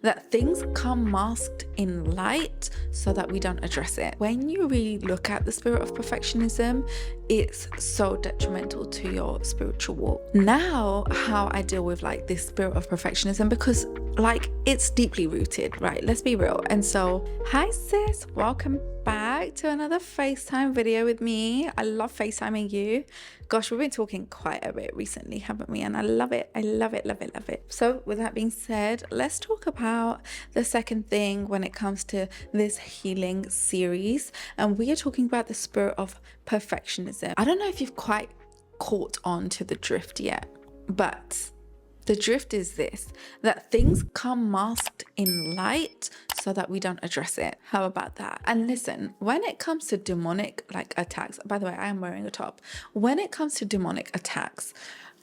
that things come masked in light so that we don't address it. When you really look at the spirit of perfectionism, it's so detrimental to your spiritual walk. Now, how I deal with like this spirit of perfectionism, because like it's deeply rooted, right? Let's be real. And so, hi sis, welcome back to another FaceTime video with me. I love FaceTiming you. Gosh, we've been talking quite a bit recently, haven't we? And I love it. I love it, love it, love it. So with that being said, let's talk about the second thing when it comes to this healing series. And we are talking about the spirit of perfectionism. I don't know if you've quite caught on to the drift yet, but the drift is this, that things come masked in light so that we don't address it. How about that? And listen, when it comes to demonic like attacks, by the way, I am wearing a top. When it comes to demonic attacks,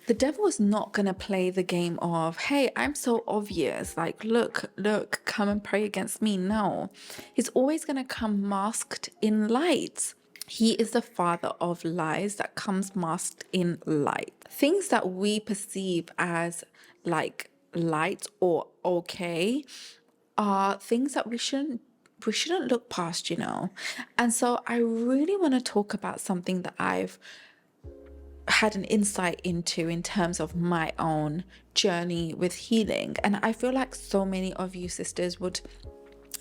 the devil is not going to play the game of, hey, I'm so obvious. Like, look, come and pray against me. No, he's always going to come masked in light. He is the father of lies that comes masked in light. Things that we perceive as like light or okay are things that we shouldn't look past, you know. And so I really want to talk about something that I've had an insight into in terms of my own journey with healing. And I feel like so many of you sisters would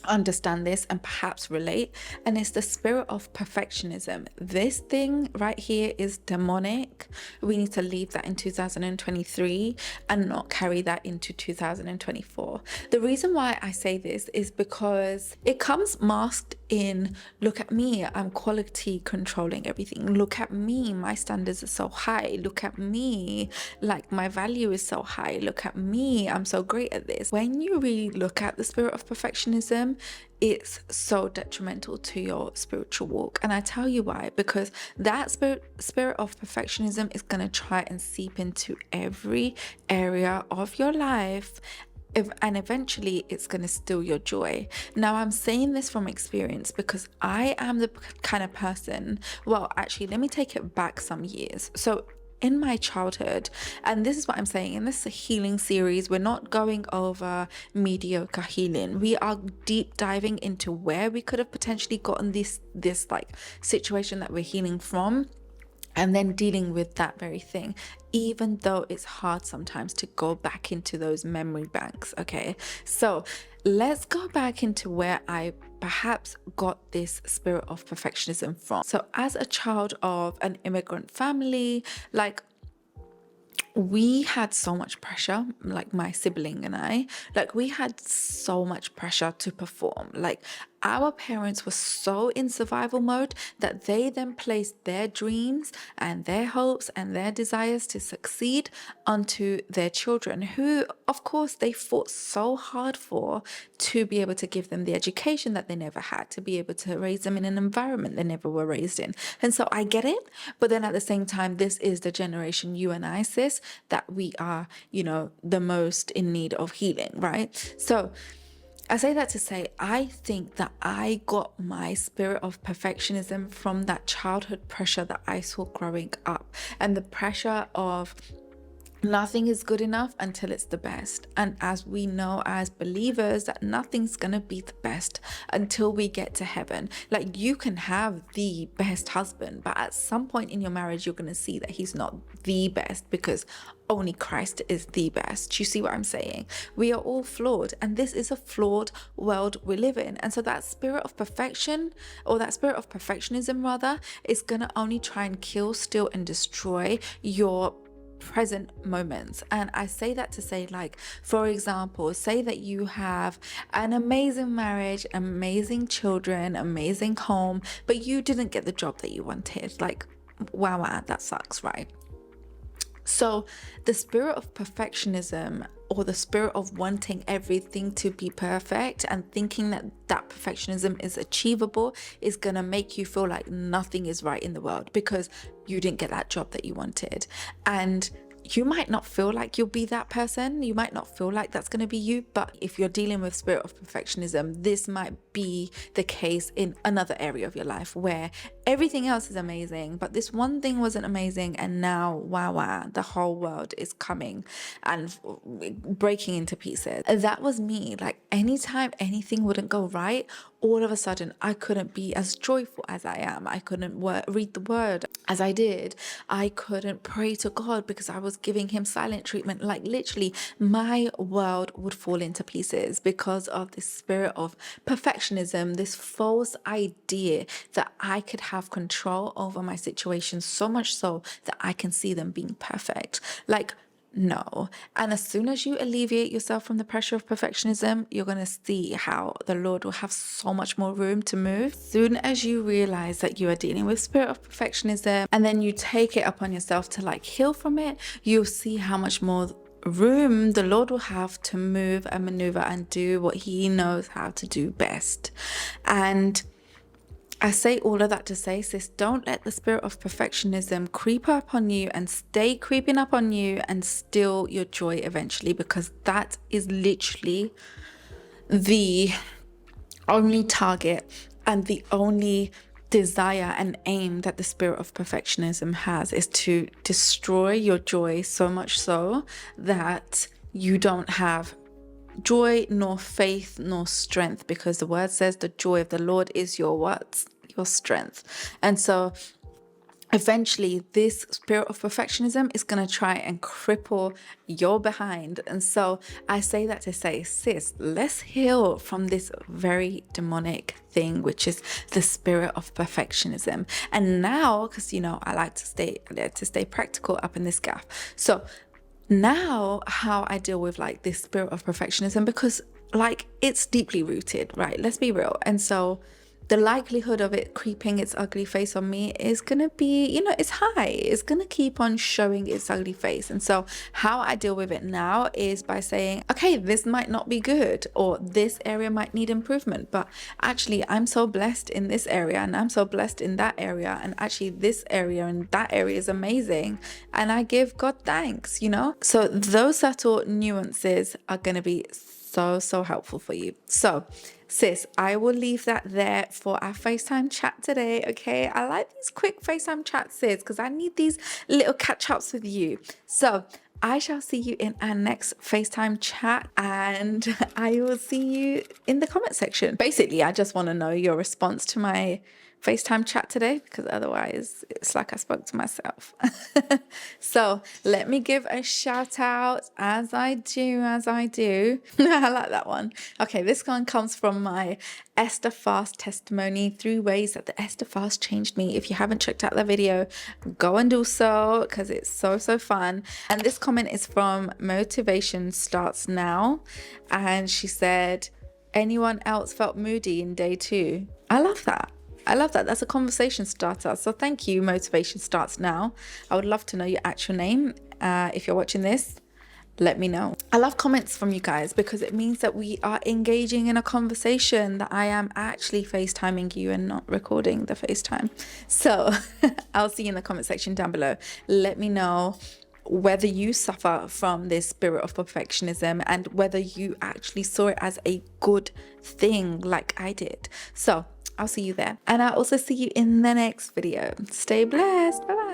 understand this and perhaps relate, and it's the spirit of perfectionism. This thing right here is demonic. We need to leave that in 2023 and not carry that into 2024. The reason why I say this is because it comes masked in, look at me, I'm quality controlling everything. Look at me, my standards are so high. Look at me, like my value is so high. Look at me, I'm so great at this. When you really look at the spirit of perfectionism, it's so detrimental to your spiritual walk. And I tell you why, because that spirit of perfectionism is going to try and seep into every area of your life, and eventually it's going to steal your joy. Now, I'm saying this from experience because I am the kind of person, well, actually, let me take it back some years. So in my childhood, and this is what I'm saying in this healing series, we're not going over mediocre healing. We are deep diving into where we could have potentially gotten this like situation that we're healing from, and then dealing with that very thing, even though it's hard sometimes to go back into those memory banks. Okay, so let's go back into where I perhaps got this spirit of perfectionism from. So as a child of an immigrant family, like, we had so much pressure, like my sibling and I, like we had so much pressure to perform. Like our parents were so in survival mode that they then placed their dreams and their hopes and their desires to succeed onto their children, who of course they fought so hard for, to be able to give them the education that they never had, to be able to raise them in an environment they never were raised in. And so I get it, but then at the same time, this is the generation, you and I, sis, that we are, you know, the most in need of healing, right? So I say that to say, I think that I got my spirit of perfectionism from that childhood pressure that I saw growing up, and the pressure of nothing is good enough until it's the best. And as we know as believers, that nothing's gonna be the best until we get to heaven. Like, you can have the best husband, but at some point in your marriage, you're gonna see that he's not the best, because only Christ is the best. You see what I'm saying? We are all flawed, and this is a flawed world we live in. And so that spirit of perfection, or that spirit of perfectionism rather, is gonna only try and kill, steal, and destroy your present moments. And I say that to say, like, for example, say that you have an amazing marriage, amazing children, amazing home, but you didn't get the job that you wanted. Like, wow, that sucks, right? So the spirit of perfectionism, or the spirit of wanting everything to be perfect and thinking that that perfectionism is achievable, is going to make you feel like nothing is right in the world because you didn't get that job that you wanted. And you might not feel like you'll be that person. You might not feel like that's going to be you. But if you're dealing with spirit of perfectionism, this might be the case in another area of your life where everything else is amazing, but this one thing wasn't amazing, and now wow, the whole world is coming and breaking into pieces. That was me. Like, anytime anything wouldn't go right, all of a sudden I couldn't be as joyful as I am. I couldn't read the word as I did. I couldn't pray to God because I was giving him silent treatment. Like, literally my world would fall into pieces because of this spirit of perfectionism, this false idea that I could have control over my situation, so much so that I can see them being perfect. Like, no. And as soon as you alleviate yourself from the pressure of perfectionism, you're going to see how the Lord will have so much more room to move. As soon as you realize that you are dealing with spirit of perfectionism, and then you take it upon yourself to like heal from it, you'll see how much more room the Lord will have to move and maneuver and do what he knows how to do best. And I say all of that to say, sis, don't let the spirit of perfectionism creep up on you and stay creeping up on you and steal your joy eventually, because that is literally the only target and the only desire and aim that the spirit of perfectionism has, is to destroy your joy, so much so that you don't have joy, nor faith, nor strength, because the word says the joy of the Lord is your what? Your strength. And so eventually this spirit of perfectionism is going to try and cripple your behind. And so I say that to say, sis, let's heal from this very demonic thing, which is the spirit of perfectionism. And now, because I like to stay practical up in this gaff. So now how I deal with like this spirit of perfectionism, because like it's deeply rooted, right? Let's be real. And so the likelihood of it creeping its ugly face on me is going to be, it's high. It's going to keep on showing its ugly face. And so how I deal with it now is by saying, okay, this might not be good, or this area might need improvement, but actually I'm so blessed in this area, and I'm so blessed in that area, and actually this area and that area is amazing, and I give God thanks, So those subtle nuances are going to be so helpful for you. So sis, I will leave that there for our FaceTime chat today, okay? I like these quick FaceTime chats, sis, because I need these little catch-ups with you. So I shall see you in our next FaceTime chat, and I will see you in the comment section. Basically, I just want to know your response to my FaceTime chat today, because otherwise it's like I spoke to myself. So let me give a shout out as I do. I like that one. Okay, this one comes from my Esther fast testimony, 3 ways that the Esther fast changed me. If you haven't checked out that video, go and do so, because it's so fun. And this comment is from Motivation Starts Now, and she said, anyone else felt moody in day 2? I love that. That's a conversation starter. So thank you, Motivation Starts Now. I would love to know your actual name. If you're watching this, let me know. I love comments from you guys, because it means that we are engaging in a conversation, that I am actually FaceTiming you and not recording the FaceTime. So I'll see you in the comment section down below. Let me know whether you suffer from this spirit of perfectionism, and whether you actually saw it as a good thing like I did. So I'll see you there, and I'll also see you in the next video. Stay blessed. Bye bye.